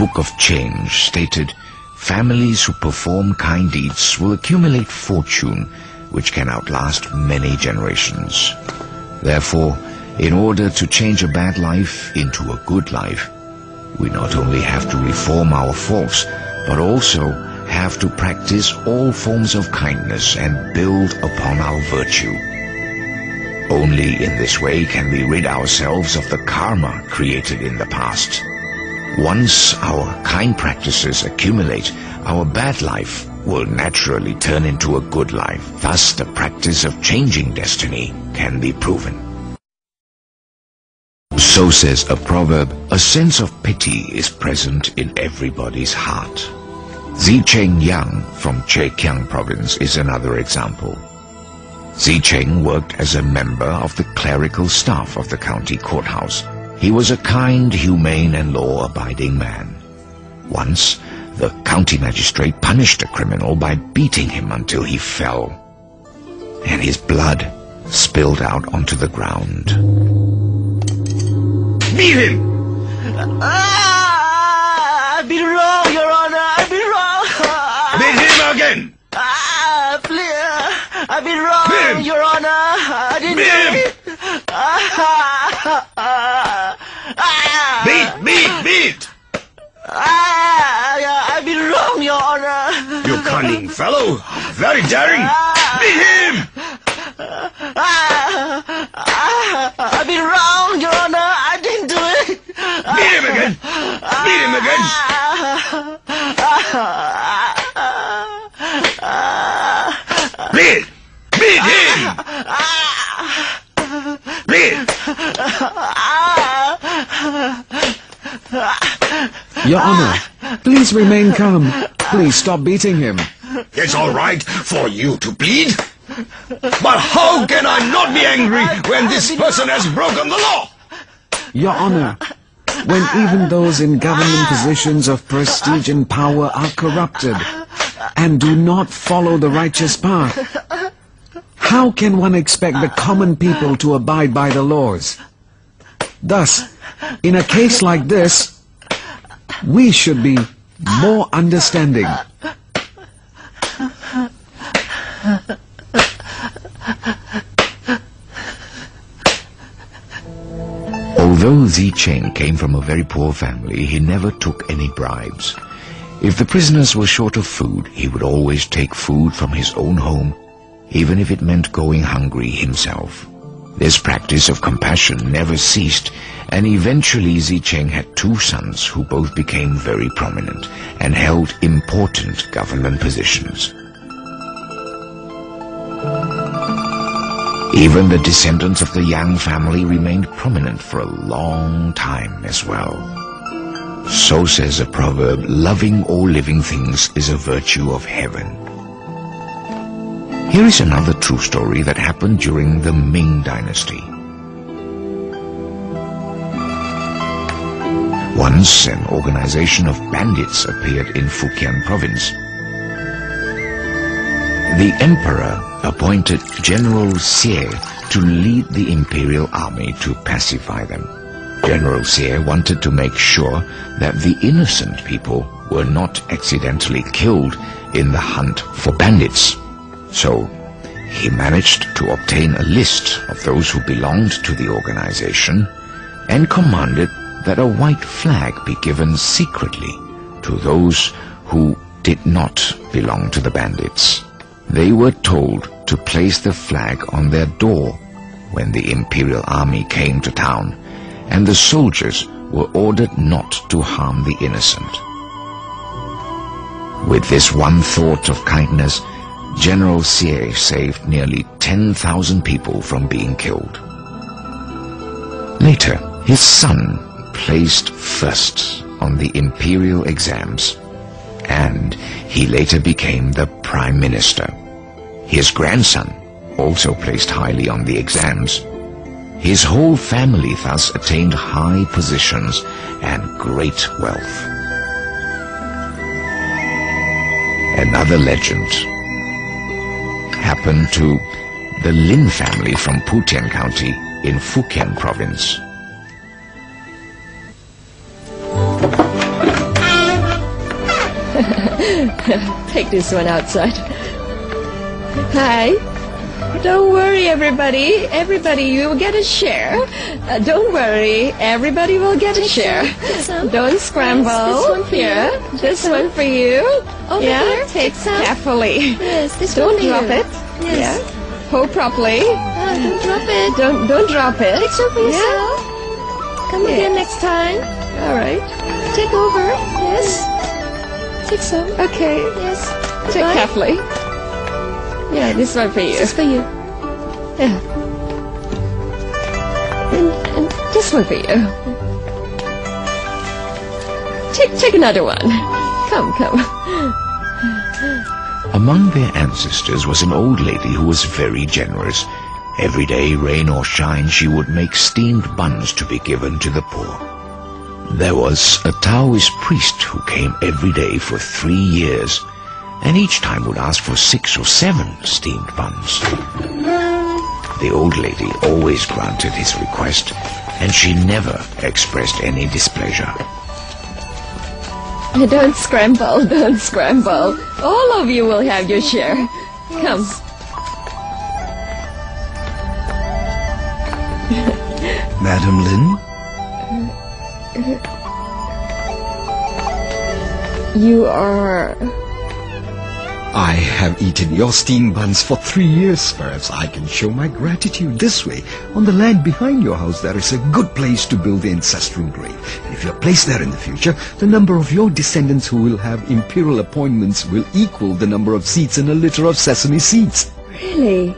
Book of Change stated, "Families who perform kind deeds will accumulate fortune which can outlast many generations." Therefore, in order to change a bad life into a good life, we not only have to reform our faults, but also have to practice all forms of kindness and build upon our virtue. Only in this way can we rid ourselves of the karma created in the past. Once our kind practices accumulate, our bad life will naturally turn into a good life. Thus, the practice of changing destiny can be proven. So says a proverb, a sense of pity is present in everybody's heart. Zicheng Yang from Zhejiang province is another example. Zicheng worked as a member of the clerical staff of the county courthouse. He was a kind, humane and law-abiding man. Once, the county magistrate punished a criminal by beating him until he fell, and his blood spilled out onto the ground. Beat him! I've been wrong, Your Honor. I've been wrong. Beat him again! Please. I've been wrong, Beat him. Your Honor. I didn't do it. Beat! I've been wrong, Your Honor. You cunning fellow! Very daring! Beat him! I've been wrong, Your Honor. I didn't do it. Beat him again! Beat him again! Beat him! Beat! Your Honor, please remain calm. Please stop beating him. It's all right for you to bleed, but how can I not be angry when this person has broken the law? Your Honor, when even those in government positions of prestige and power are corrupted and do not follow the righteous path, how can one expect the common people to abide by the laws? Thus, in a case like this, we should be more understanding. Although Zicheng came from a very poor family, he never took any bribes. If the prisoners were short of food, he would always take food from his own home, even if it meant going hungry himself. This practice of compassion never ceased, and eventually Zicheng had two sons who both became very prominent and held important government positions. Even the descendants of the Yang family remained prominent for a long time as well. So says a proverb, loving all living things is a virtue of heaven. Here is another true story that happened during the Ming Dynasty. Once, an organization of bandits appeared in Fujian province. The emperor appointed General Xie to lead the imperial army to pacify them. General Xie wanted to make sure that the innocent people were not accidentally killed in the hunt for bandits. So, he managed to obtain a list of those who belonged to the organization and commanded that a white flag be given secretly to those who did not belong to the bandits. They were told to place the flag on their door when the imperial army came to town, and the soldiers were ordered not to harm the innocent. With this one thought of kindness, General Xie saved nearly 10,000 people from being killed. Later, his son placed first on the imperial exams, and he later became the Prime Minister. His grandson also placed highly on the exams. His whole family thus attained high positions and great wealth. Another legend happened to the Lin family from Putian County in Fujian province. Take this one outside. Hi. Don't worry, everybody. Everybody, you will get a share. Don't worry. Everybody will get a share. Don't scramble. Yes, this one for here. you. This one for you. Over here. Take some. Carefully. Yes, this Don't one for drop you. it. Yes. Yeah. Hold properly. Don't drop it. Don't drop it. Take some for yourself. Come again next time. All right. Take over. Yes. Take some. Okay. Yes. Take Goodbye. carefully. Yeah, this one for you. This is for you. Yeah. And this one for you. Take another one. Come. Among their ancestors was an old lady who was very generous. Every day, rain or shine, she would make steamed buns to be given to the poor. There was a Taoist priest who came every day for 3 years, and each time would ask for 6 or 7 steamed buns. The old lady always granted his request, and she never expressed any displeasure. Don't scramble. All of you will have your share. Come. Madam Lin? You are... I have eaten your steamed buns for 3 years. Perhaps I can show my gratitude this way. On the land behind your house, there is a good place to build the ancestral grave. And if you're placed there in the future, the number of your descendants who will have imperial appointments will equal the number of seats in a litter of sesame seeds. Really?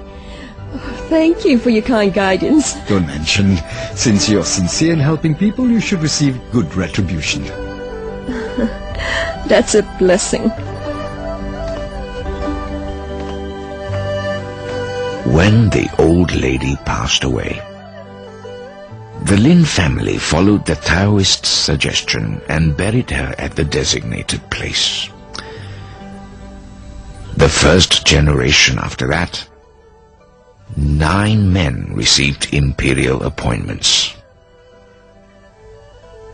Oh, thank you for your kind guidance. Don't mention. Since you're sincere in helping people, you should receive good retribution. That's a blessing. When the old lady passed away, the Lin family followed the Taoist's suggestion and buried her at the designated place. The first generation after that, 9 men received imperial appointments.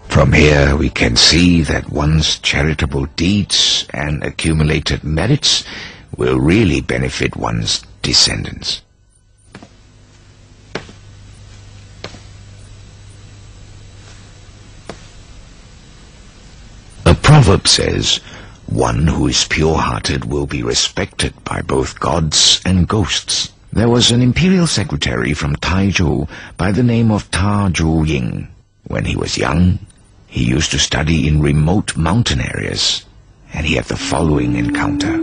From here we can see that one's charitable deeds and accumulated merits will really benefit one's descendants. A proverb says, "One who is pure-hearted will be respected by both gods and ghosts." There was an imperial secretary from Taizhou by the name of Ta Zhu-ying. When he was young, he used to study in remote mountain areas, and he had the following encounter.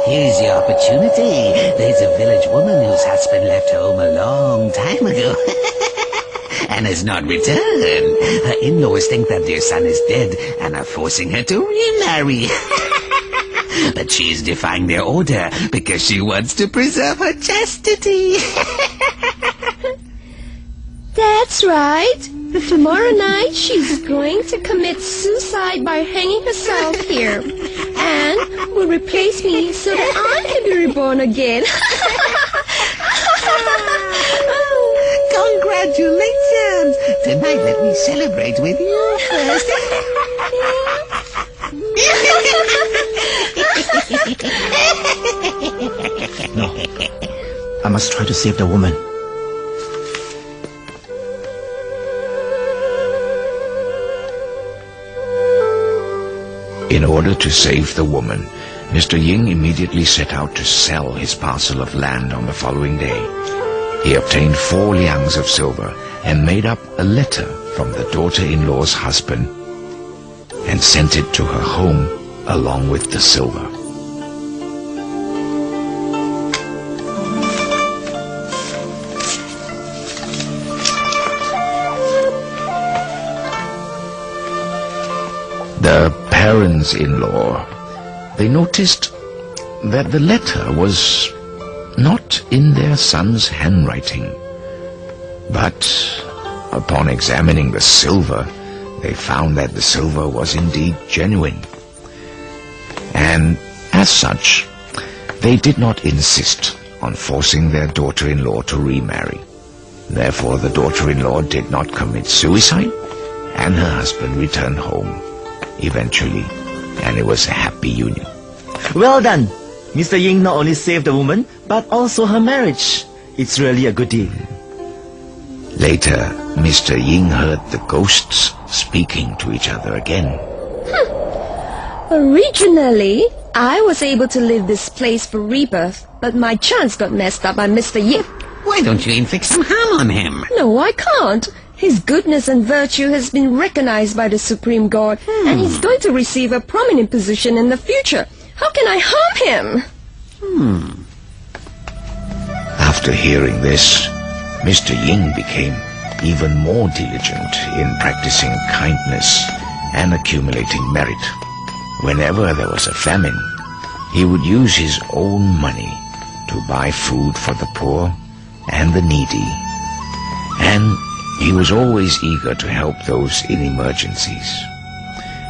Here's your opportunity. There's a village woman whose husband left home a long time ago and has not returned. Her in-laws think that their son is dead and are forcing her to remarry. But she is defying their order because she wants to preserve her chastity. That's right. Tomorrow night she's going to commit suicide by hanging herself here. And will replace me so that I can be reborn again. Congratulations! Tonight let me celebrate with you first. No. I must try to save the woman. In order to save the woman, Mr. Ying immediately set out to sell his parcel of land on the following day. He obtained 4 liangs of silver and made up a letter from the daughter-in-law's husband and sent it to her home along with the silver. The parents-in-law, they noticed that the letter was not in their son's handwriting, but upon examining the silver, they found that the silver was indeed genuine. And as such, they did not insist on forcing their daughter-in-law to remarry. Therefore, the daughter-in-law did not commit suicide, and her husband returned home eventually, and it was a happy union. Well done. Mr. Ying not only saved the woman, but also her marriage. It's really a good deed. Later, Mr. Ying heard the ghosts speaking to each other again. Originally, I was able to leave this place for rebirth, but my chance got messed up by Mr. Yip. Why don't you inflict some harm on him? No, I can't. His goodness and virtue has been recognized by the Supreme God, and he's going to receive a prominent position in the future. How can I harm him? After hearing this, Mr. Ying became even more diligent in practicing kindness and accumulating merit. Whenever there was a famine, he would use his own money to buy food for the poor and the needy, and he was always eager to help those in emergencies.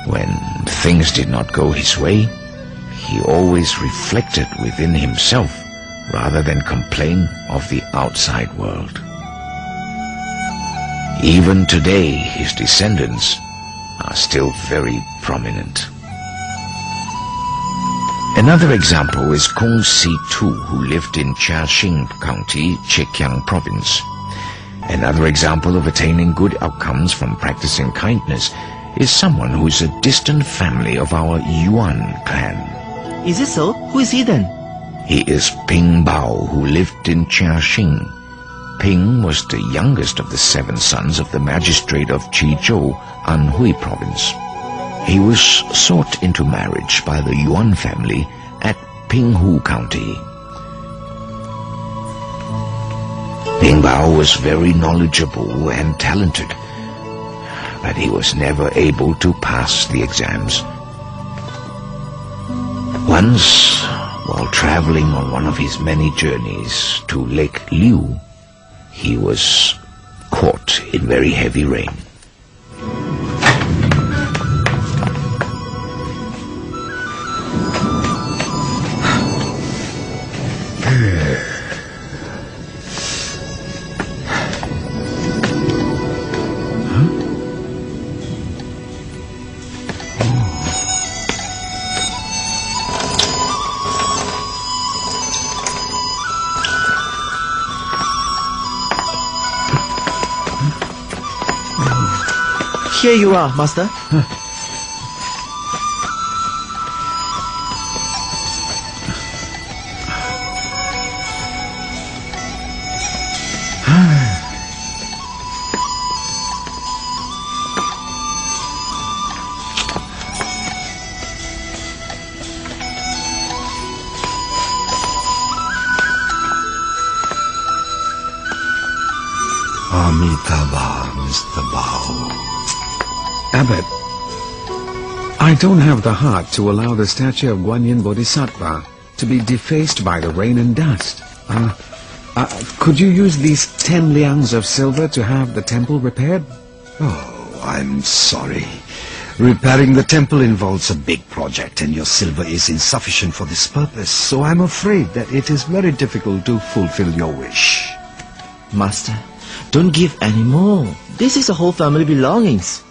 When things did not go his way, he always reflected within himself rather than complain of the outside world. Even today, his descendants are still very prominent. Another example is Kong Si Tu, who lived in Jiaxing County, Zhejiang Province. Another example of attaining good outcomes from practicing kindness is someone who is a distant family of our Yuan clan. Is it so? Who is he then? He is Ping Bao, who lived in Jiaxing. Ping was the youngest of the 7 sons of the magistrate of Qizhou, Anhui Province. He was sought into marriage by the Yuan family at Pinghu County. Ping Bao was very knowledgeable and talented, but he was never able to pass the exams. Once, while traveling on one of his many journeys to Lake Liu, he was caught in very heavy rain. Here you are, Master. Amitabha, Mr. Bao. Abbot, I don't have the heart to allow the statue of Guanyin Bodhisattva to be defaced by the rain and dust. Could you use these 10 liangs of silver to have the temple repaired? Oh, I'm sorry. Repairing the temple involves a big project, and your silver is insufficient for this purpose, so I'm afraid that it is very difficult to fulfill your wish. Master, don't give any more. This is a whole family belongings.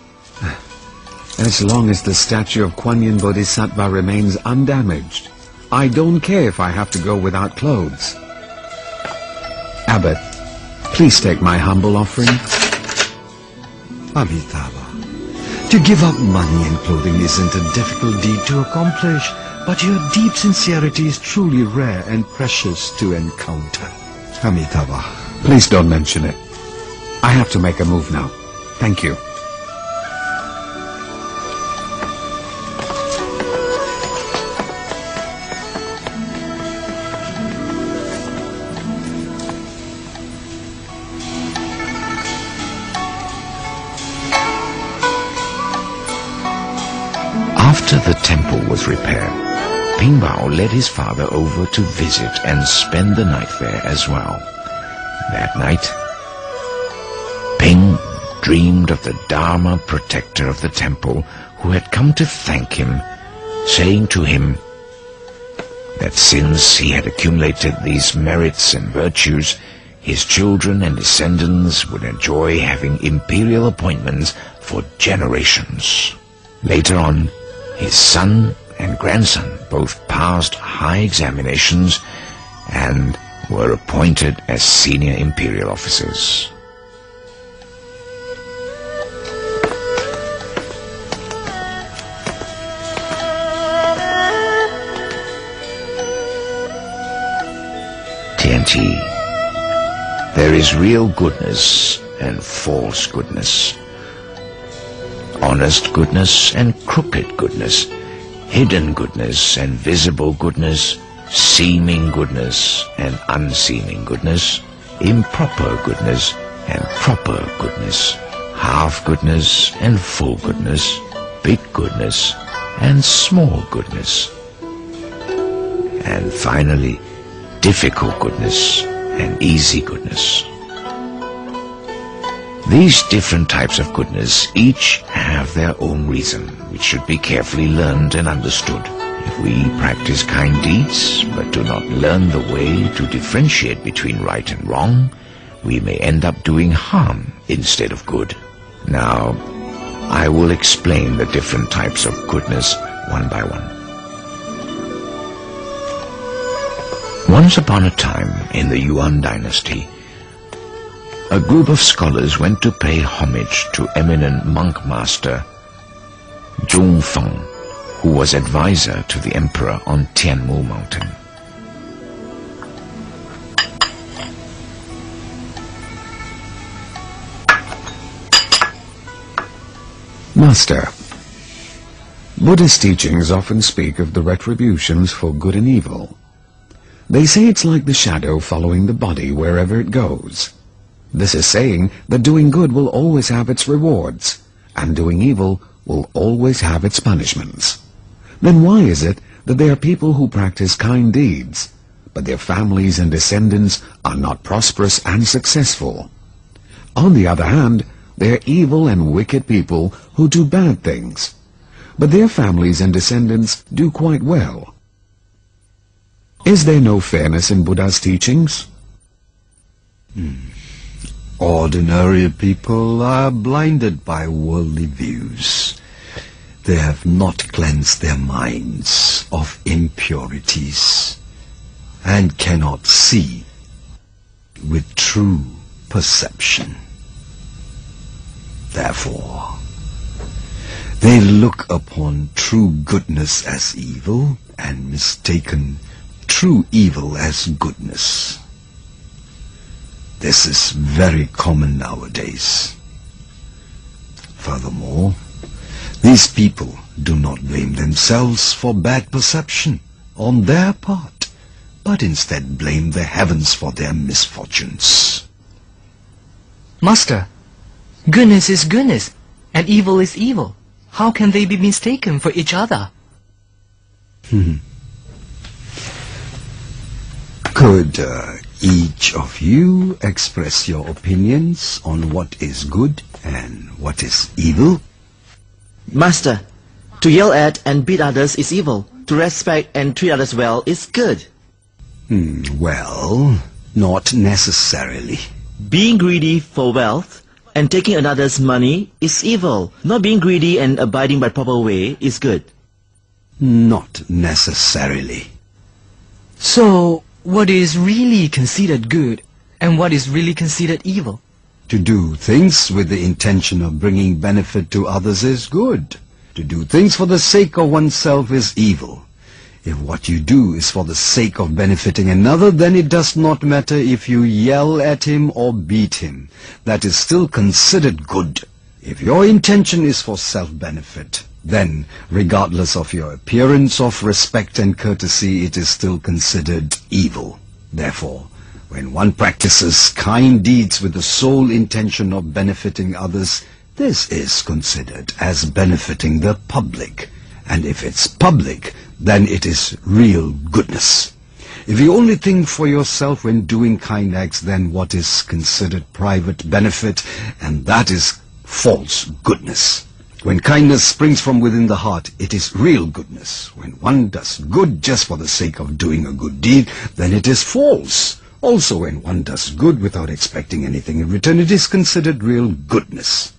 As long as the statue of Guanyin Bodhisattva remains undamaged, I don't care if I have to go without clothes. Abbot, please take my humble offering. Amitabha, to give up money and clothing isn't a difficult deed to accomplish, but your deep sincerity is truly rare and precious to encounter. Amitabha, Please don't mention it. I have to make a move now. Thank you. After the temple was repaired, Ping Bao led his father over to visit and spend the night there as well. That night, Ping dreamed of the Dharma protector of the temple who had come to thank him, saying to him that since he had accumulated these merits and virtues, his children and descendants would enjoy having imperial appointments for generations. Later on, his son and grandson both passed high examinations and were appointed as senior imperial officers. TNT. There is real goodness and false goodness. Honest goodness and crooked goodness, hidden goodness and visible goodness, seeming goodness and unseeming goodness, improper goodness and proper goodness, half goodness and full goodness, big goodness and small goodness, and finally, difficult goodness and easy goodness. These different types of goodness each have their own reason, which should be carefully learned and understood. If we practice kind deeds, but do not learn the way to differentiate between right and wrong, we may end up doing harm instead of good. Now, I will explain the different types of goodness one by one. Once upon a time, in the Yuan dynasty, a group of scholars went to pay homage to eminent monk master Zhongfeng, who was advisor to the emperor on Tianmu mountain. Master, Buddhist teachings often speak of the retributions for good and evil. They say it's like the shadow following the body wherever it goes. This is saying that doing good will always have its rewards, and doing evil will always have its punishments. Then why is it that there are people who practice kind deeds, but their families and descendants are not prosperous and successful? On the other hand, there are evil and wicked people who do bad things, but their families and descendants do quite well. Is there no fairness in Buddha's teachings? Ordinary people are blinded by worldly views. They have not cleansed their minds of impurities and cannot see with true perception. Therefore, they look upon true goodness as evil and mistaken true evil as goodness. This is very common nowadays. Furthermore, these people do not blame themselves for bad perception on their part, but instead blame the heavens for their misfortunes. Master, goodness is goodness, and evil is evil. How can they be mistaken for each other? Could each of you express your opinions on what is good and what is evil? Master, to yell at and beat others is evil. To respect and treat others well is good. Well, not necessarily. Being greedy for wealth and taking another's money is evil. Not being greedy and abiding by proper way is good. Not necessarily. So, what is really considered good and what is really considered evil? To do things with the intention of bringing benefit to others is good. To do things for the sake of oneself is evil. If what you do is for the sake of benefiting another, then it does not matter if you yell at him or beat him. That is still considered good. If your intention is for self-benefit, then, regardless of your appearance of respect and courtesy, it is still considered evil. Therefore, when one practices kind deeds with the sole intention of benefiting others, this is considered as benefiting the public And if it's public, then it is real goodness. If you only think for yourself when doing kind acts, then what is considered private benefit, and that is false goodness. When kindness springs from within the heart, it is real goodness. When one does good just for the sake of doing a good deed, then it is false. Also, when one does good without expecting anything in return, it is considered real goodness.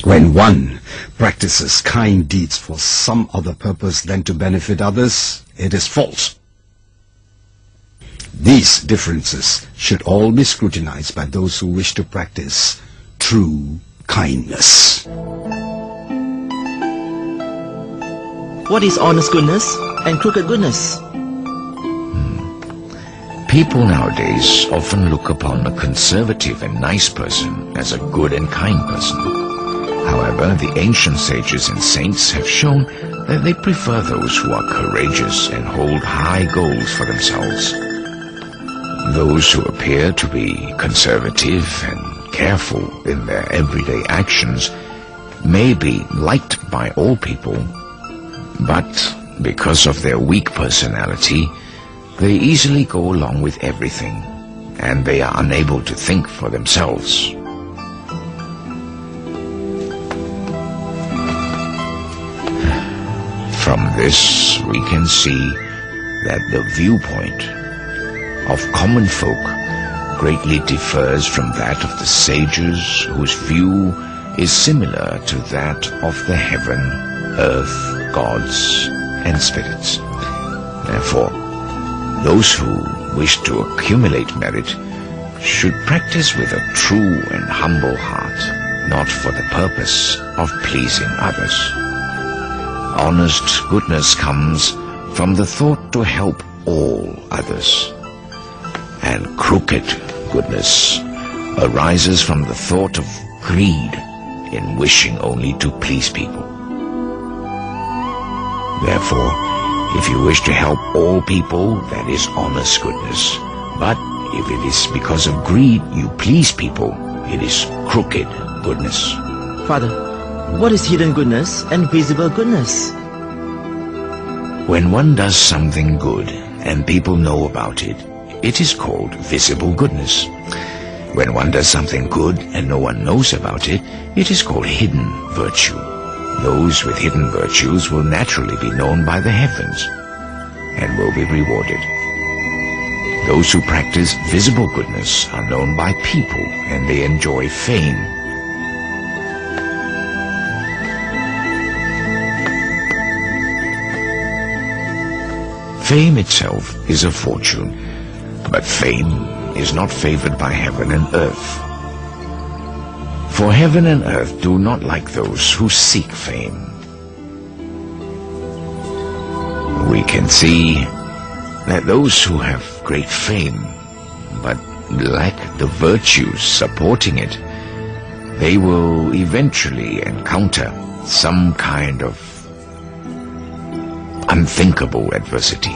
When one practices kind deeds for some other purpose than to benefit others, it is false. These differences should all be scrutinized by those who wish to practice true kindness. What is honest goodness and crooked goodness? People nowadays often look upon a conservative and nice person as a good and kind person. However, the ancient sages and saints have shown that they prefer those who are courageous and hold high goals for themselves. Those who appear to be conservative and careful in their everyday actions may be liked by all people, but because of their weak personality, they easily go along with everything, and they are unable to think for themselves. From this, we can see that the viewpoint of common folk greatly differs from that of the sages, whose view is similar to that of the heaven, earth, gods, and spirits. Therefore, those who wish to accumulate merit should practice with a true and humble heart, not for the purpose of pleasing others. Honest goodness comes from the thought to help all others, and crooked goodness arises from the thought of greed in wishing only to please people. Therefore, if you wish to help all people, that is honest goodness. But if it is because of greed you please people, it is crooked goodness. Father, what is hidden goodness and visible goodness? When one does something good and people know about it, it is called visible goodness. When one does something good and no one knows about it, it is called hidden virtue. Those with hidden virtues will naturally be known by the heavens and will be rewarded. Those who practice visible goodness are known by people and they enjoy fame. Fame itself is a fortune, but fame is not favored by heaven and earth. For heaven and earth do not like those who seek fame. We can see that those who have great fame but lack the virtues supporting it, they will eventually encounter some kind of unthinkable adversity.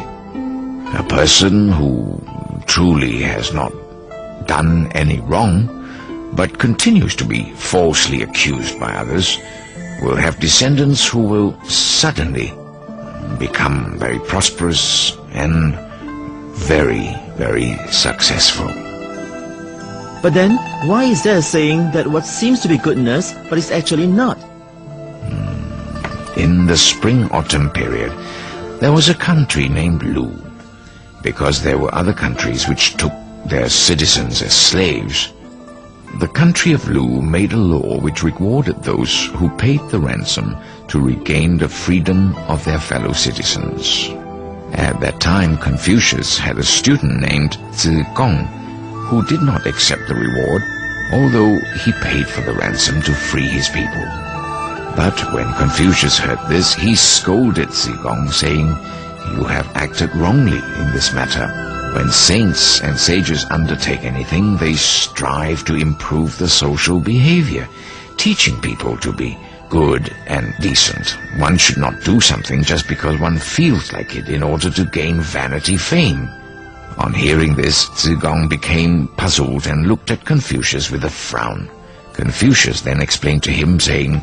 A person who truly has not done any wrong but continues to be falsely accused by others will have descendants who will suddenly become very prosperous and very, very successful. But then, why is there a saying that what seems to be goodness but is actually not? In the spring-autumn period, there was a country named Lu, because there were other countries which took their citizens as slaves. The country of Lu made a law which rewarded those who paid the ransom to regain the freedom of their fellow citizens. At that time, Confucius had a student named Zigong, who did not accept the reward, although he paid for the ransom to free his people. But when Confucius heard this, he scolded Zigong, saying, "You have acted wrongly in this matter. When saints and sages undertake anything, they strive to improve the social behavior, teaching people to be good and decent. One should not do something just because one feels like it in order to gain vanity fame." On hearing this, Zigong became puzzled and looked at Confucius with a frown. Confucius then explained to him, saying,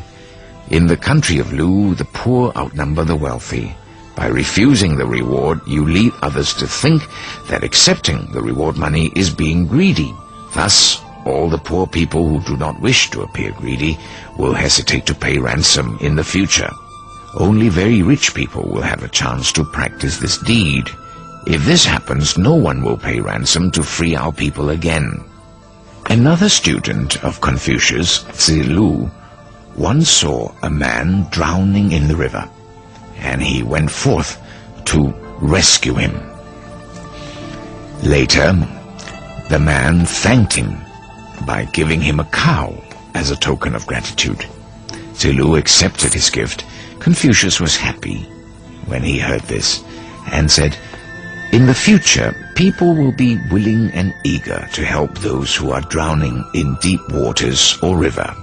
"In the country of Lu, the poor outnumber the wealthy. By refusing the reward, you lead others to think that accepting the reward money is being greedy. Thus, all the poor people who do not wish to appear greedy will hesitate to pay ransom in the future. Only very rich people will have a chance to practice this deed. If this happens, no one will pay ransom to free our people again." Another student of Confucius, Zilu, once saw a man drowning in the river, and he went forth to rescue him. Later, the man thanked him by giving him a cow as a token of gratitude. Zilu accepted his gift. Confucius was happy when he heard this and said, "In the future, people will be willing and eager to help those who are drowning in deep waters or river."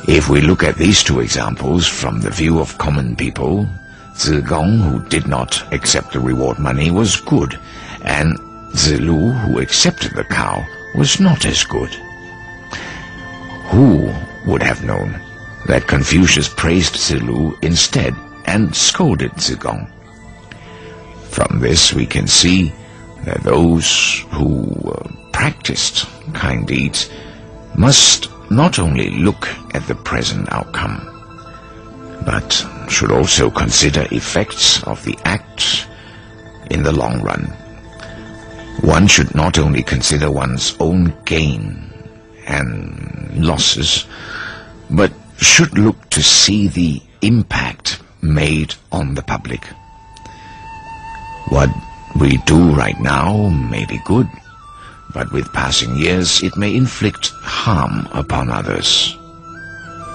If we look at these two examples from the view of common people, Zigong, who did not accept the reward money, was good, and Zilu, who accepted the cow, was not as good. Who would have known that Confucius praised Zilu instead and scolded Zigong? From this we can see that those who practiced kind deeds must not only look at the present outcome, but should also consider effects of the act in the long run. One should not only consider one's own gain and losses, but should look to see the impact made on the public. What we do right now may be good, but with passing years it may inflict harm upon others.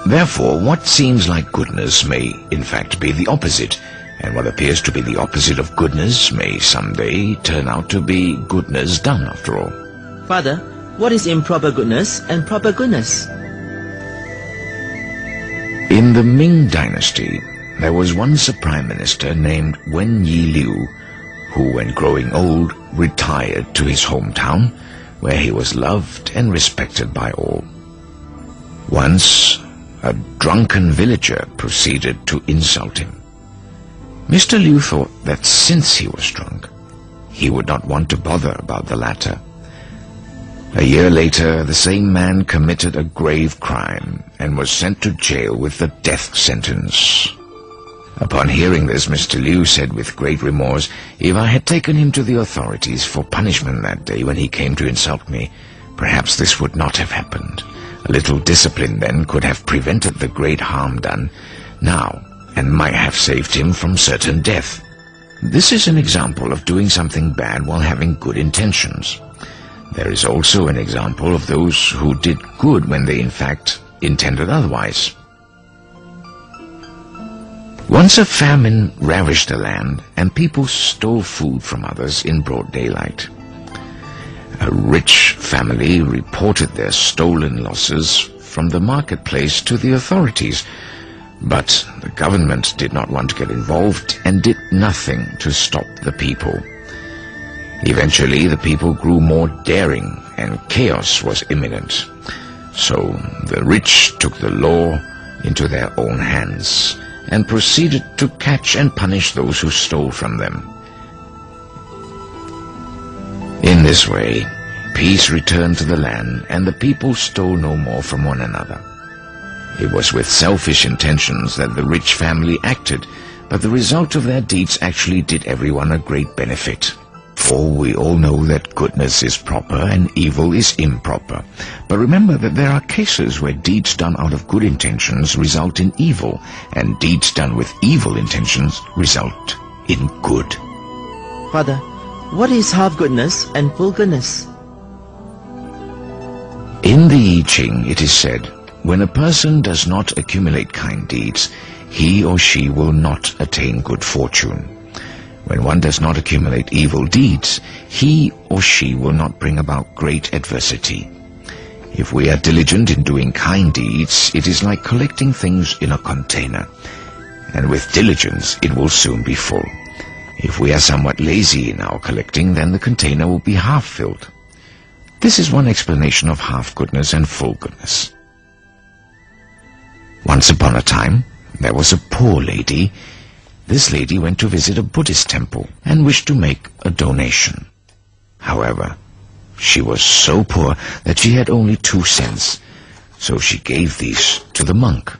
Therefore, what seems like goodness may in fact be the opposite, and what appears to be the opposite of goodness may someday turn out to be goodness done after all. Father, what is improper goodness and proper goodness? In the Ming Dynasty, there was once a prime minister named Wen Yi Liu, who, when growing old, retired to his hometown, where he was loved and respected by all. Once, a drunken villager proceeded to insult him. Mr. Liu thought that since he was drunk, he would not want to bother about the latter. A year later, the same man committed a grave crime and was sent to jail with the death sentence. Upon hearing this, Mr. Liu said with great remorse, "If I had taken him to the authorities for punishment that day when he came to insult me, perhaps this would not have happened. A little discipline then could have prevented the great harm done now and might have saved him from certain death." This is an example of doing something bad while having good intentions. There is also an example of those who did good when they in fact intended otherwise. Once a famine ravaged the land, and people stole food from others in broad daylight. A rich family reported their stolen losses from the marketplace to the authorities, but the government did not want to get involved and did nothing to stop the people. Eventually, the people grew more daring, and chaos was imminent. So the rich took the law into their own hands and proceeded to catch and punish those who stole from them. In this way, peace returned to the land, and the people stole no more from one another. It was with selfish intentions that the rich family acted, but the result of their deeds actually did everyone a great benefit. For we all know that goodness is proper and evil is improper. But remember that there are cases where deeds done out of good intentions result in evil, and deeds done with evil intentions result in good. Father, what is half goodness and full goodness? In the I Ching it is said, when a person does not accumulate kind deeds, he or she will not attain good fortune. When one does not accumulate evil deeds, he or she will not bring about great adversity. If we are diligent in doing kind deeds, it is like collecting things in a container, and with diligence it will soon be full. If we are somewhat lazy in our collecting, then the container will be half filled. This is one explanation of half-goodness and full goodness. Once upon a time, there was a poor lady. This lady went to visit a Buddhist temple and wished to make a donation. However, she was so poor that she had only 2 cents, so she gave these to the monk.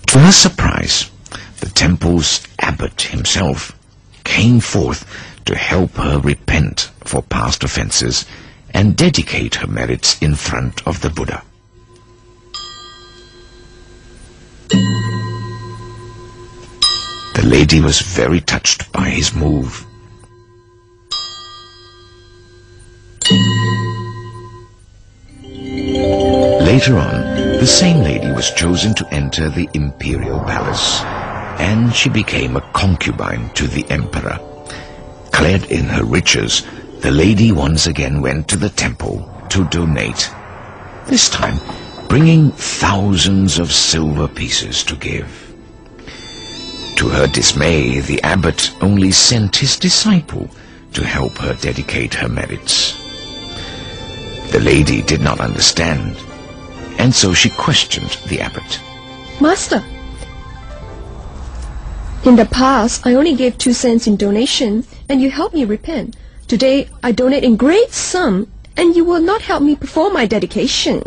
To her surprise, the temple's abbot himself came forth to help her repent for past offenses and dedicate her merits in front of the Buddha. The lady was very touched by his move. Later on, the same lady was chosen to enter the imperial palace, and she became a concubine to the emperor. Clad in her riches, the lady once again went to the temple to donate, this time bringing thousands of silver pieces to give. To her dismay, the abbot only sent his disciple to help her dedicate her merits. The lady did not understand, and so she questioned the abbot. Master, in the past, I only gave 2 cents in donation, and you helped me repent. Today, I donate in great sum, and you will not help me perform my dedication.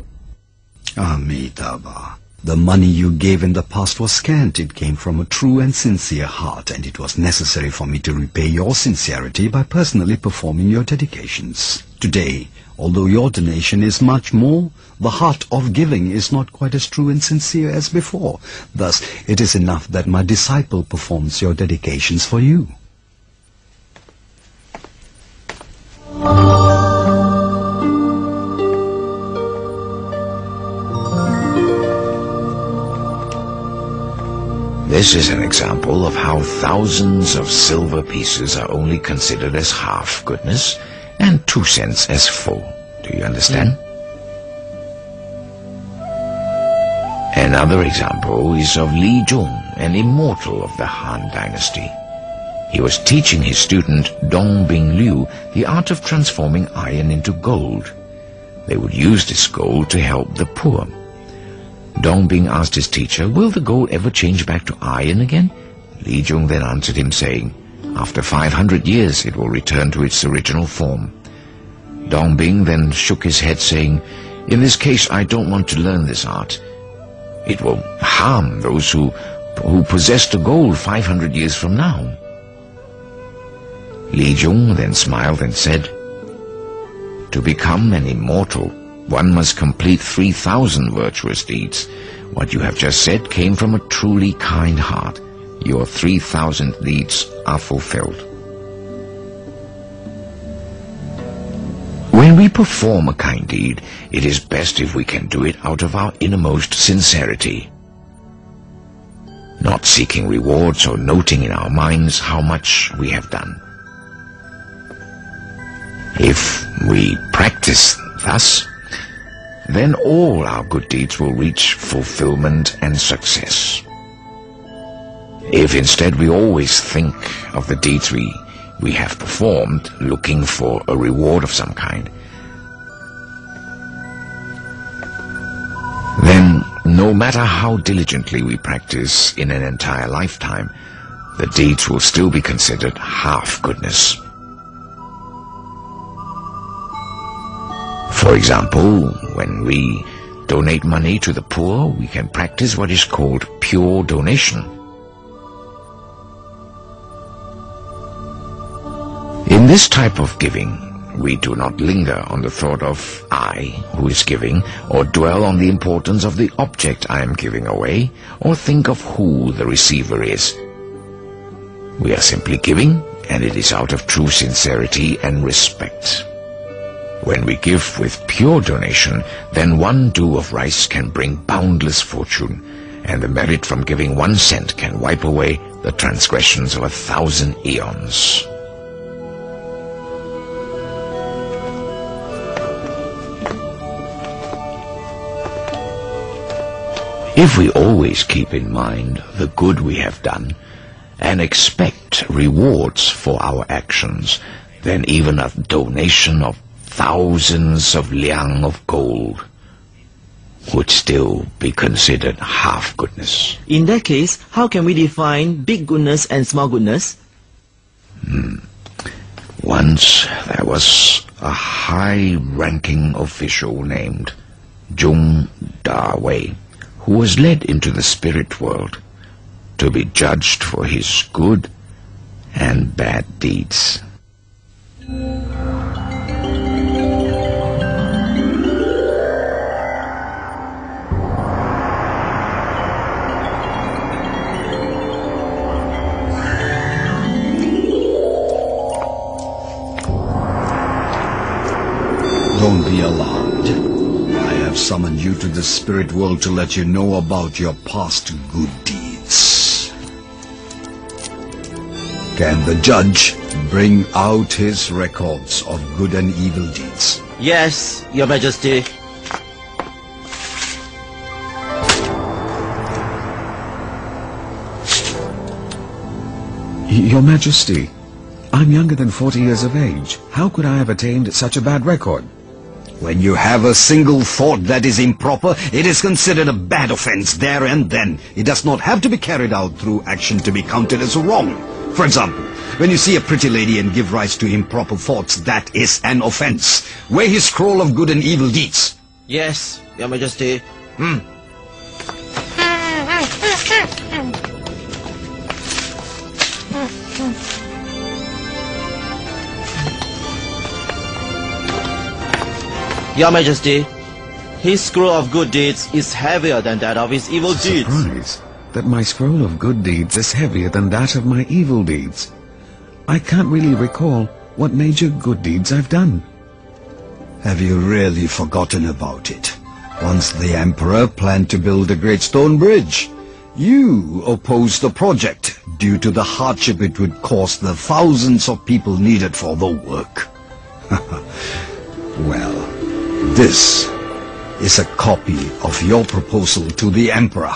Amitabha, the money you gave in the past was scant. It came from a true and sincere heart, and it was necessary for me to repay your sincerity by personally performing your dedications. Today, although your donation is much more, the heart of giving is not quite as true and sincere as before. Thus, it is enough that my disciple performs your dedications for you. This is an example of how thousands of silver pieces are only considered as half goodness and 2 cents as full. Do you understand? Another example is of Li Jun, an immortal of the Han dynasty. He was teaching his student Dong Bing Liu the art of transforming iron into gold. They would use this gold to help the poor. Dong Bing asked his teacher, "Will the gold ever change back to iron again?" Li Jun then answered him saying, "After 500 years it will return to its original form." Dong Bing then shook his head saying, "In this case I don't want to learn this art. It will harm those who possess the gold 500 years from now." Li Jun then smiled and said, "To become an immortal, one must complete 3,000 virtuous deeds. What you have just said came from a truly kind heart. Your 3,000 deeds are fulfilled." When we perform a kind deed, it is best if we can do it out of our innermost sincerity, not seeking rewards or noting in our minds how much we have done. If we practice thus, then all our good deeds will reach fulfillment and success. If instead we always think of the deeds we have performed, looking for a reward of some kind, then no matter how diligently we practice in an entire lifetime, the deeds will still be considered half goodness. For example, when we donate money to the poor, we can practice what is called pure donation. In this type of giving, we do not linger on the thought of I, who is giving, or dwell on the importance of the object I am giving away, or think of who the receiver is. We are simply giving, and it is out of true sincerity and respect. When we give with pure donation, then 1 dew of rice can bring boundless fortune, and the merit from giving 1 cent can wipe away the transgressions of 1,000 eons. If we always keep in mind the good we have done and expect rewards for our actions, then even a donation of thousands of liang of gold would still be considered half goodness. In that case, how can we define big goodness and small goodness? Once there was a high-ranking official named Zhong Da-wei, who was led into the spirit world to be judged for his good and bad deeds. Don't be alarmed. I have summoned you to the spirit world to let you know about your past good deeds. Can the judge bring out his records of good and evil deeds? Yes, Your Majesty. Your Majesty, I'm younger than 40 years of age. How could I have attained such a bad record? When you have a single thought that is improper, it is considered a bad offense there and then. It does not have to be carried out through action to be counted as wrong. For example, when you see a pretty lady and give rise to improper thoughts, that is an offense. Weigh his scroll of good and evil deeds. Yes, Your Majesty. Your Majesty, his scroll of good deeds is heavier than that of his evil deeds. Surprise that my scroll of good deeds is heavier than that of my evil deeds. I can't really recall what major good deeds I've done. Have you really forgotten about it? Once the Emperor planned to build a great stone bridge. You opposed the project due to the hardship it would cause the thousands of people needed for the work. Well, this is a copy of your proposal to the Emperor.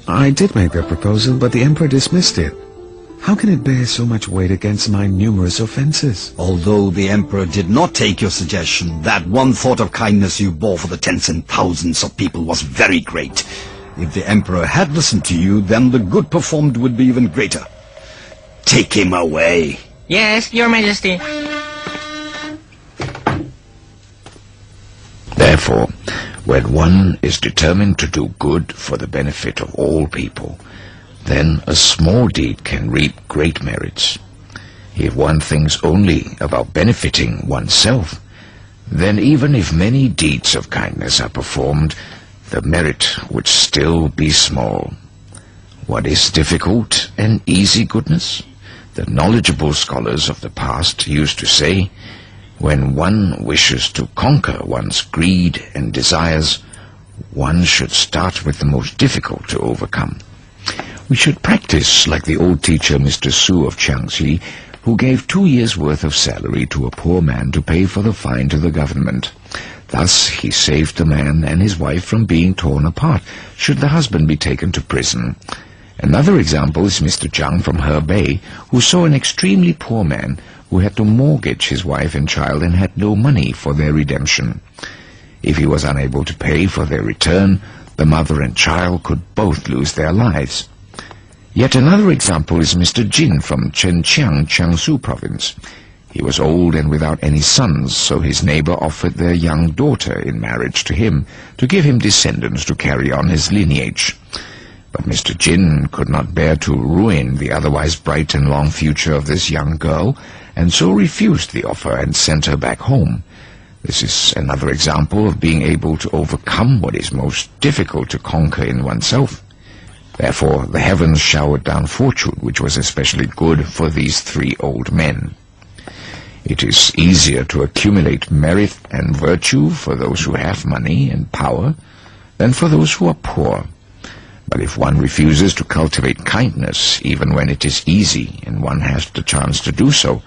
I did make that proposal, but the Emperor dismissed it. How can it bear so much weight against my numerous offenses? Although the Emperor did not take your suggestion, that one thought of kindness you bore for the tens and thousands of people was very great. If the Emperor had listened to you, then the good performed would be even greater. Take him away. Yes, Your Majesty. Therefore, when one is determined to do good for the benefit of all people, then a small deed can reap great merits. If one thinks only about benefiting oneself, then even if many deeds of kindness are performed, the merit would still be small. What is difficult and easy goodness? The knowledgeable scholars of the past used to say, when one wishes to conquer one's greed and desires, one should start with the most difficult to overcome. We should practice like the old teacher Mr. Su of Jiangxi, who gave 2 years' worth of salary to a poor man to pay for the fine to the government. Thus he saved the man and his wife from being torn apart, should the husband be taken to prison. Another example is Mr. Zhang from Hebei, who saw an extremely poor man who had to mortgage his wife and child and had no money for their redemption. If he was unable to pay for their return, the mother and child could both lose their lives. Yet another example is Mr. Jin from Chenqiang, Jiangsu province. He was old and without any sons, so his neighbor offered their young daughter in marriage to him, to give him descendants to carry on his lineage. But Mr. Jin could not bear to ruin the otherwise bright and long future of this young girl, and so refused the offer and sent her back home. This is another example of being able to overcome what is most difficult to conquer in oneself. Therefore, the heavens showered down fortune, which was especially good for these 3 old men. It is easier to accumulate merit and virtue for those who have money and power than for those who are poor. But if one refuses to cultivate kindness, even when it is easy and one has the chance to do so,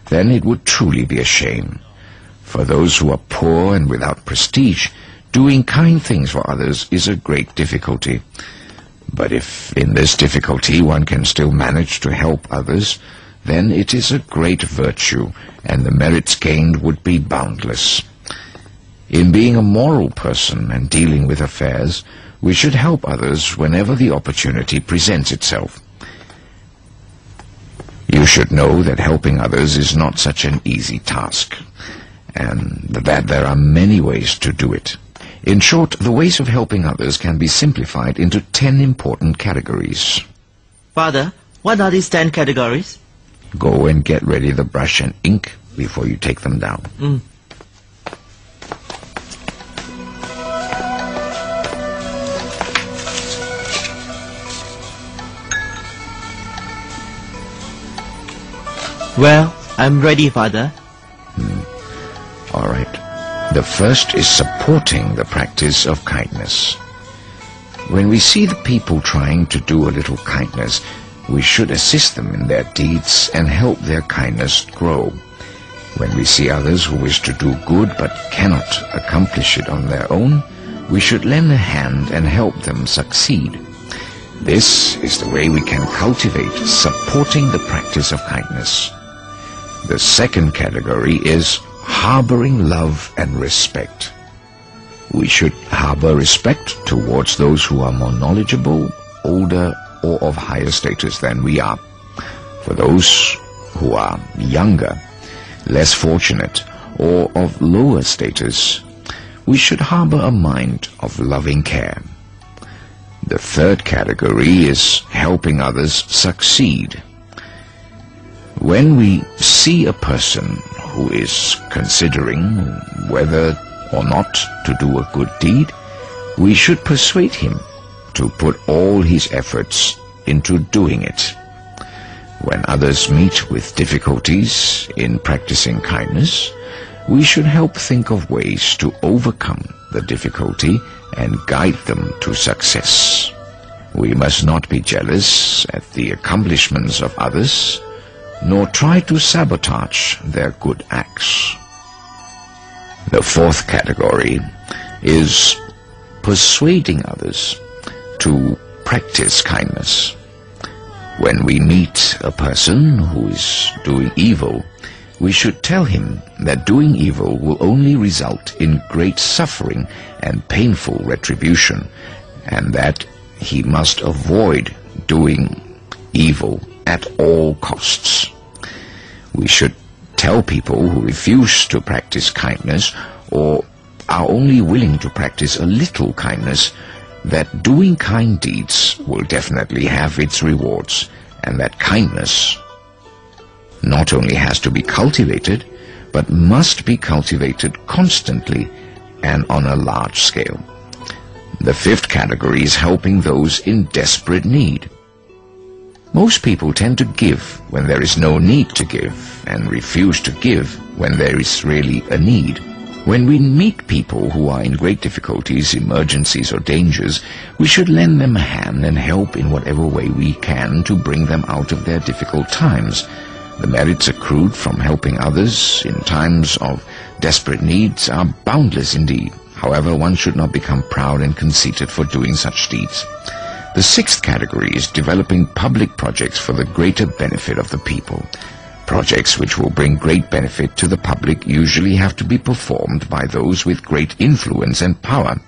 then it would truly be a shame. For those who are poor and without prestige, Doing kind things for others is a great difficulty. But if in this difficulty one can still manage to help others, then it is a great virtue, and the merits gained would be boundless. In being a moral person and dealing with affairs, we should help others whenever the opportunity presents itself. You should know that helping others is not such an easy task, and that there are many ways to do it. In short, the ways of helping others can be simplified into 10 important categories. Father, what are these 10 categories? Go and get ready the brush and ink before you take them down. Well, I'm ready, Father. All right. The first is supporting the practice of kindness. When we see the people trying to do a little kindness, we should assist them in their deeds and help their kindness grow. When we see others who wish to do good but cannot accomplish it on their own, we should lend a hand and help them succeed. This is the way we can cultivate supporting the practice of kindness. The second category is harboring love and respect. We should harbor respect towards those who are more knowledgeable, older, or of higher status than we are. For those who are younger, less fortunate, or of lower status, we should harbor a mind of loving care. The third category is helping others succeed. When we see a person who is considering whether or not to do a good deed, we should persuade him to put all his efforts into doing it. When others meet with difficulties in practicing kindness, we should help think of ways to overcome the difficulty and guide them to success. We must not be jealous at the accomplishments of others, nor try to sabotage their good acts. The fourth category is persuading others to practice kindness. When we meet a person who is doing evil, we should tell him that doing evil will only result in great suffering and painful retribution, and that he must avoid doing evil at all costs. We should tell people who refuse to practice kindness or are only willing to practice a little kindness that doing kind deeds will definitely have its rewards, and that kindness not only has to be cultivated, but must be cultivated constantly and on a large scale. The fifth category is helping those in desperate need. Most people tend to give when there is no need to give, and refuse to give when there is really a need. When we meet people who are in great difficulties, emergencies, or dangers, we should lend them a hand and help in whatever way we can to bring them out of their difficult times. The merits accrued from helping others in times of desperate needs are boundless indeed. However, one should not become proud and conceited for doing such deeds. The sixth category is developing public projects for the greater benefit of the people. Projects which will bring great benefit to the public usually have to be performed by those with great influence and power.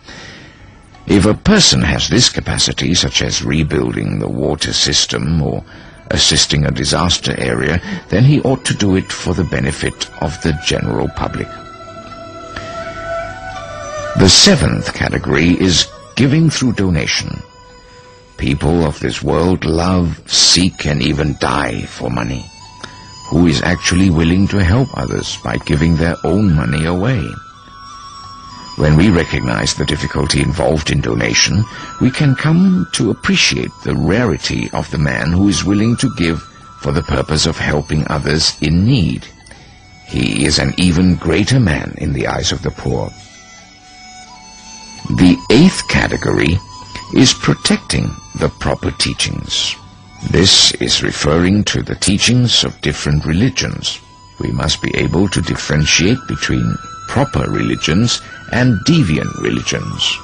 If a person has this capacity, such as rebuilding the water system or assisting a disaster area, then he ought to do it for the benefit of the general public. The seventh category is giving through donation. People of this world love, seek, and even die for money. Who is actually willing to help others by giving their own money away? When we recognize the difficulty involved in donation, we can come to appreciate the rarity of the man who is willing to give for the purpose of helping others in need. He is an even greater man in the eyes of the poor. The eighth category is protecting the proper teachings. This is referring to the teachings of different religions. We must be able to differentiate between proper religions and deviant religions.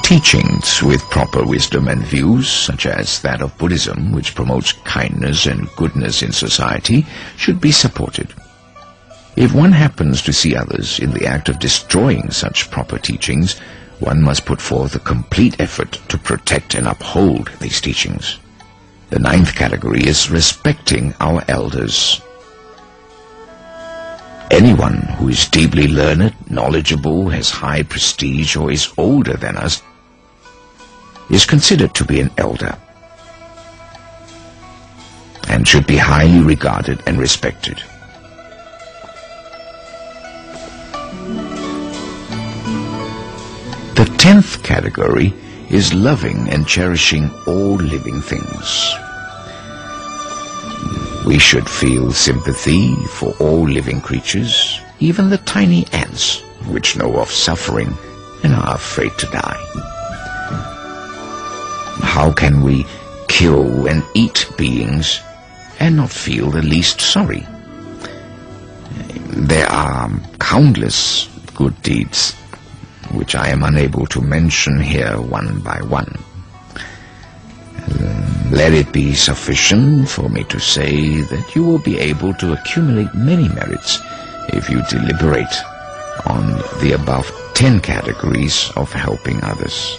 Teachings with proper wisdom and views, such as that of Buddhism, which promotes kindness and goodness in society, should be supported. If one happens to see others in the act of destroying such proper teachings, one must put forth a complete effort to protect and uphold these teachings. The 9th category is respecting our elders. Anyone who is deeply learned, knowledgeable, has high prestige, or is older than us is considered to be an elder and should be highly regarded and respected. The 10th category is loving and cherishing all living things. We should feel sympathy for all living creatures, even the tiny ants, which know of suffering and are afraid to die. How can we kill and eat beings and not feel the least sorry? There are countless good deeds which I am unable to mention here one by one. Let it be sufficient for me to say that you will be able to accumulate many merits if you deliberate on the above 10 categories of helping others.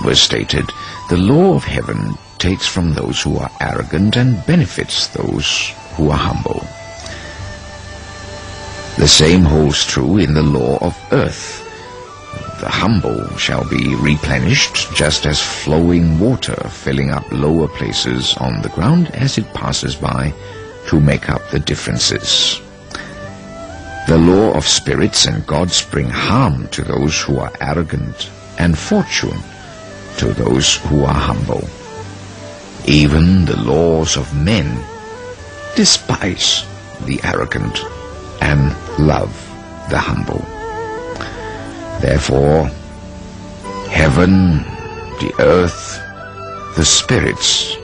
It was stated, the law of heaven takes from those who are arrogant and benefits those who are humble. The same holds true in the law of earth. The humble shall be replenished just as flowing water filling up lower places on the ground as it passes by to make up the differences. The law of spirits and gods bring harm to those who are arrogant and fortune to those who are humble. Even the laws of men despise the arrogant and love the humble. Therefore, heaven, the earth, the spirits,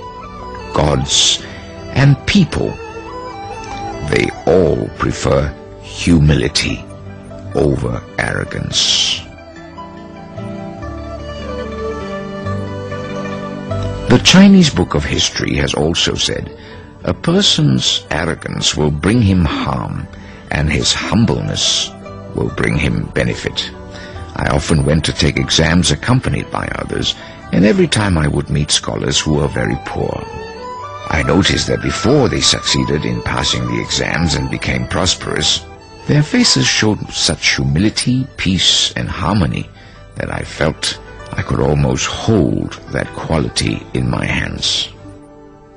gods, and people, they all prefer humility over arrogance. The Chinese Book of History has also said, a person's arrogance will bring him harm, and his humbleness will bring him benefit. I often went to take exams accompanied by others, and every time I would meet scholars who were very poor. I noticed that before they succeeded in passing the exams and became prosperous, their faces showed such humility, peace, and harmony that I felt I could almost hold that quality in my hands.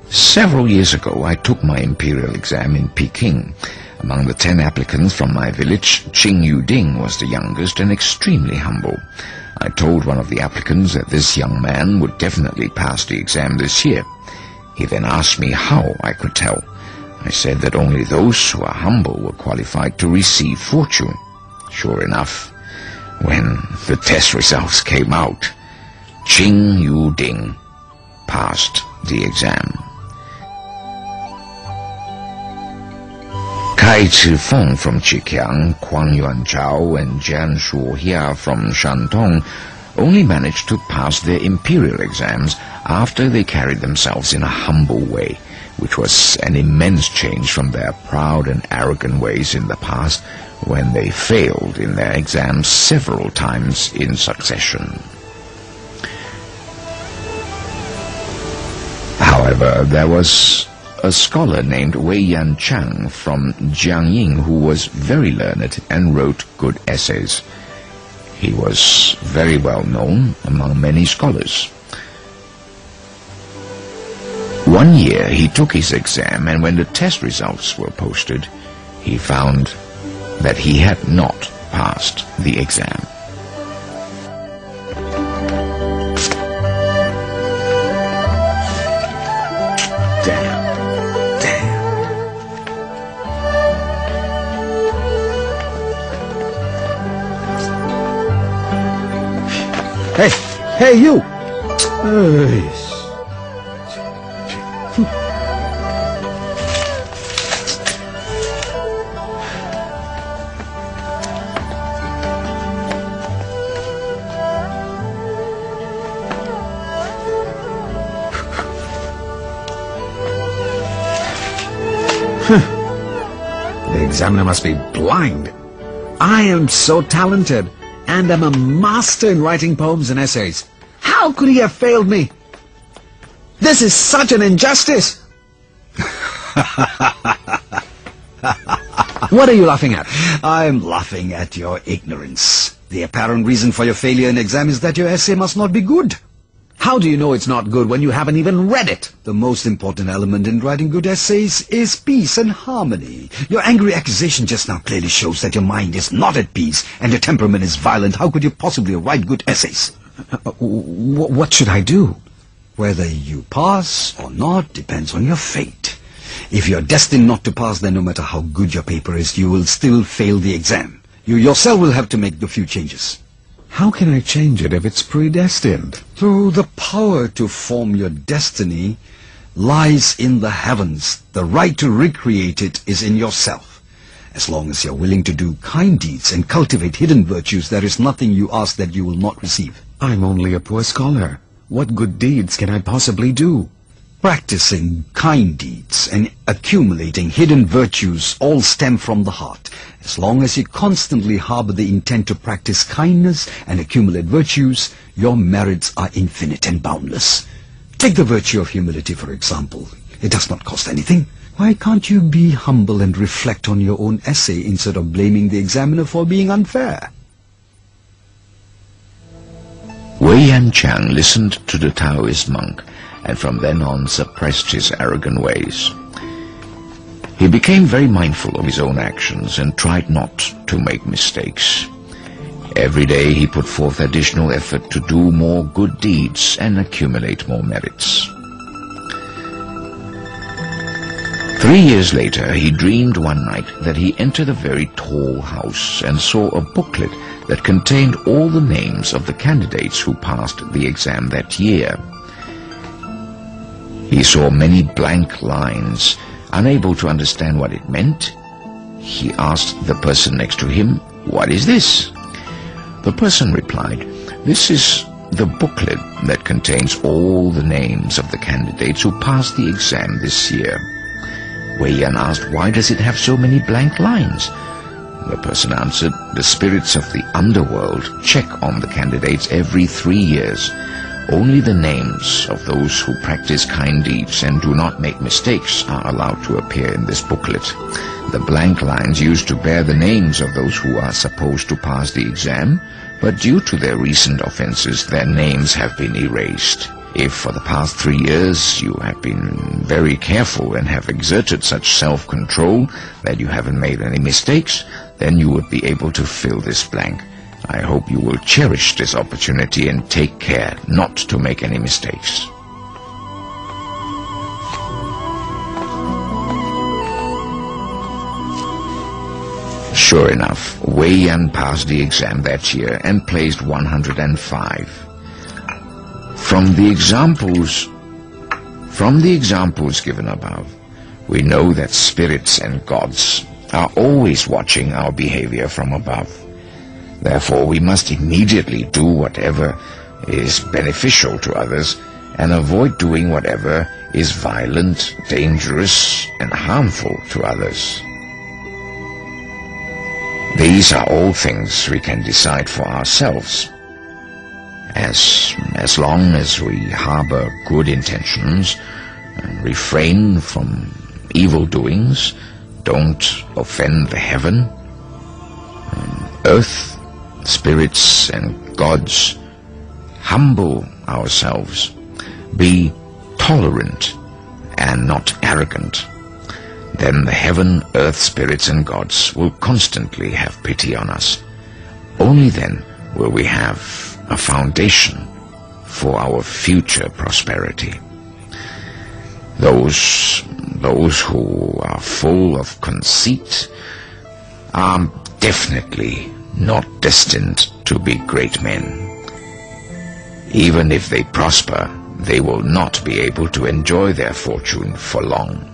Several years ago, I took my imperial exam in Peking. Among the 10 applicants from my village, Qing Yuding was the youngest and extremely humble. I told one of the applicants that this young man would definitely pass the exam this year. He then asked me how I could tell. I said that only those who are humble were qualified to receive fortune. Sure enough, when the test results came out, Qing Yuding passed the exam. Kai Chi-feng from Chikiang, Huang Yuanzhao, and Jian Shuhia from Shantung only managed to pass their imperial exams after they carried themselves in a humble way, which was an immense change from their proud and arrogant ways in the past, when they failed in their exams several times in succession. However, there was a scholar named Wei Yan Chang from Jiangying who was very learned and wrote good essays. He was very well known among many scholars. One year he took his exam, and when the test results were posted, he found that he had not passed the exam. Damn. Hey, you! Hey. The examiner must be blind. I am so talented, and am a master in writing poems and essays. How could he have failed me? This is such an injustice! What are you laughing at? I'm laughing at your ignorance. The apparent reason for your failure in exam is that your essay must not be good. How do you know it's not good when you haven't even read it? The most important element in writing good essays is peace and harmony. Your angry accusation just now clearly shows that your mind is not at peace and your temperament is violent. How could you possibly write good essays? What should I do? Whether you pass or not depends on your fate. If you're destined not to pass, then no matter how good your paper is, you will still fail the exam. You yourself will have to make a few changes. How can I change it if it's predestined? Through the power to form your destiny lies in the heavens. The right to recreate it is in yourself. As long as you're willing to do kind deeds and cultivate hidden virtues, there is nothing you ask that you will not receive. I'm only a poor scholar. What good deeds can I possibly do? Practicing kind deeds and accumulating hidden virtues all stem from the heart. As long as you constantly harbor the intent to practice kindness and accumulate virtues, your merits are infinite and boundless. Take the virtue of humility, for example. It does not cost anything. Why can't you be humble and reflect on your own essay instead of blaming the examiner for being unfair? Wei Yan Chang listened to the Taoist monk and from then on suppressed his arrogant ways. He became very mindful of his own actions and tried not to make mistakes. Every day he put forth additional effort to do more good deeds and accumulate more merits. 3 years later, he dreamed one night that he entered a very tall house and saw a booklet that contained all the names of the candidates who passed the exam that year. He saw many blank lines. Unable to understand what it meant, he asked the person next to him, "What is this?" The person replied, "This is the booklet that contains all the names of the candidates who passed the exam this year." Wei Yan asked, "Why does it have so many blank lines?" The person answered, "The spirits of the underworld check on the candidates every 3 years. Only the names of those who practice kind deeds and do not make mistakes are allowed to appear in this booklet. The blank lines used to bear the names of those who are supposed to pass the exam, but due to their recent offenses, their names have been erased. If for the past 3 years you have been very careful and have exerted such self-control that you haven't made any mistakes, then you would be able to fill this blank. I hope you will cherish this opportunity and take care not to make any mistakes." Sure enough, Wei Yan passed the exam that year and placed 105. From the examples given above, we know that spirits and gods are always watching our behavior from above. Therefore, we must immediately do whatever is beneficial to others and avoid doing whatever is violent, dangerous, and harmful to others. These are all things we can decide for ourselves. As long as we harbor good intentions, and refrain from evil doings, don't offend the heaven, earth, spirits and gods, humble ourselves, be tolerant and not arrogant, then the heaven, earth, spirits and gods will constantly have pity on us. Only then will we have a foundation for our future prosperity. Those who are full of conceit are definitely not destined to be great men. Even if they prosper, they will not be able to enjoy their fortune for long.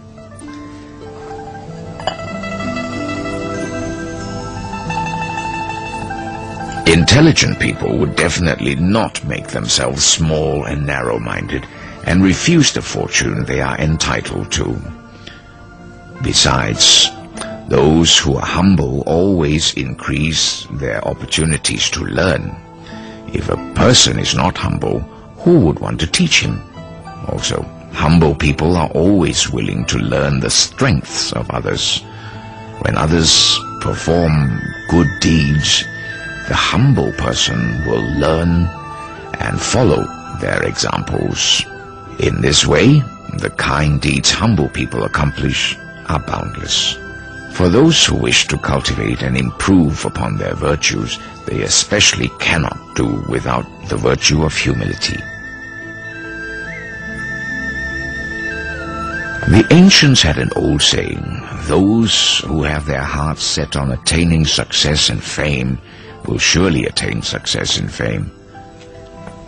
Intelligent people would definitely not make themselves small and narrow-minded and refuse the fortune they are entitled to. Besides, those who are humble always increase their opportunities to learn. If a person is not humble, who would want to teach him? Also, humble people are always willing to learn the strengths of others. When others perform good deeds, the humble person will learn and follow their examples. In this way, the kind deeds humble people accomplish are boundless. For those who wish to cultivate and improve upon their virtues, they especially cannot do without the virtue of humility. The ancients had an old saying, "Those who have their hearts set on attaining success and fame will surely attain success and fame.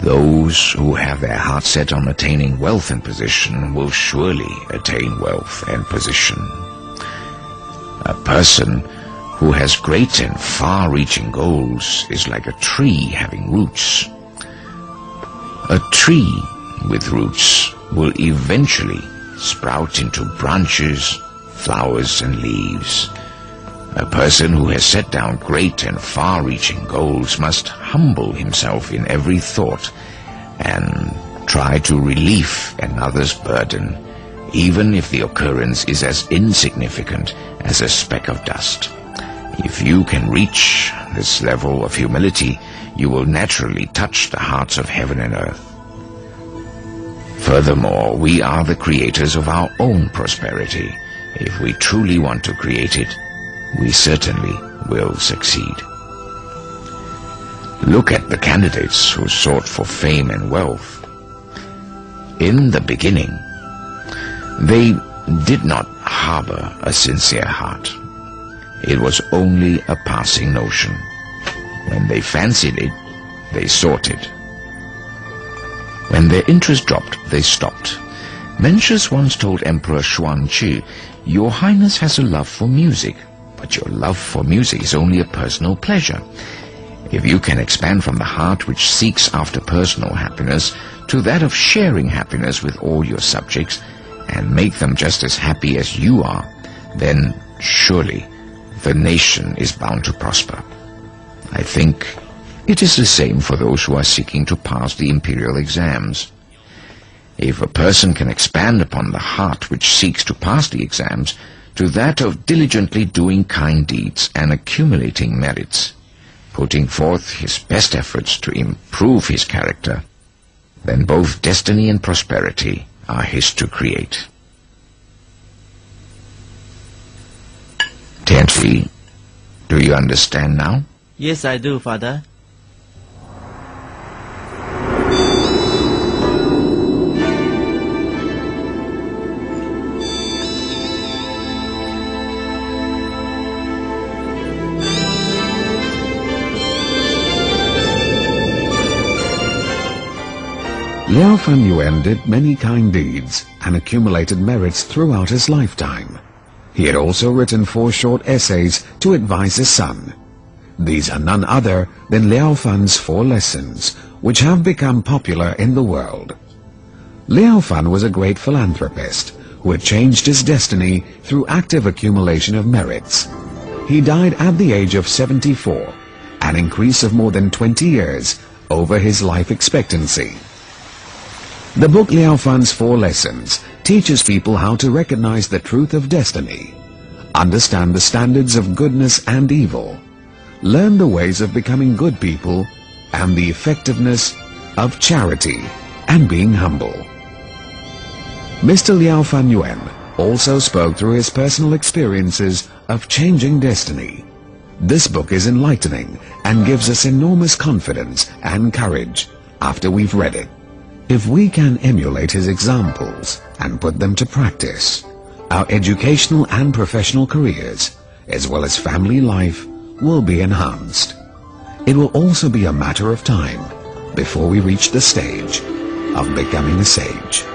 Those who have their hearts set on attaining wealth and position will surely attain wealth and position." A person who has great and far-reaching goals is like a tree having roots. A tree with roots will eventually sprout into branches, flowers, and leaves. A person who has set down great and far-reaching goals must humble himself in every thought and try to relieve another's burden, even if the occurrence is as insignificant as a speck of dust. If you can reach this level of humility, you will naturally touch the hearts of heaven and earth. Furthermore, we are the creators of our own prosperity. If we truly want to create it, we certainly will succeed. Look at the candidates who sought for fame and wealth. In the beginning, they did not harbor a sincere heart. It was only a passing notion. When they fancied it, they sought it. When their interest dropped, they stopped. Mencius once told Emperor Xuanqi, "Your Highness has a love for music, but your love for music is only a personal pleasure. If you can expand from the heart which seeks after personal happiness to that of sharing happiness with all your subjects, and make them just as happy as you are, then surely the nation is bound to prosper." I think it is the same for those who are seeking to pass the imperial exams. If a person can expand upon the heart which seeks to pass the exams to that of diligently doing kind deeds and accumulating merits, putting forth his best efforts to improve his character, then both destiny and prosperity are his to create. Tianzi, do you understand now? Yes, I do, Father. Liaofan Yuan did many kind deeds and accumulated merits throughout his lifetime. He had also written 4 short essays to advise his son. These are none other than Liaofan's 4 lessons, which have become popular in the world. Liaofan was a great philanthropist who had changed his destiny through active accumulation of merits. He died at the age of 74, an increase of more than 20 years over his life expectancy. The book Liaofan's 4 Lessons teaches people how to recognize the truth of destiny, understand the standards of goodness and evil, learn the ways of becoming good people, and the effectiveness of charity and being humble. Mr. Liaofan Yuan also spoke through his personal experiences of changing destiny. This book is enlightening and gives us enormous confidence and courage after we've read it. If we can emulate his examples and put them to practice, our educational and professional careers, as well as family life, will be enhanced. It will also be a matter of time before we reach the stage of becoming a sage.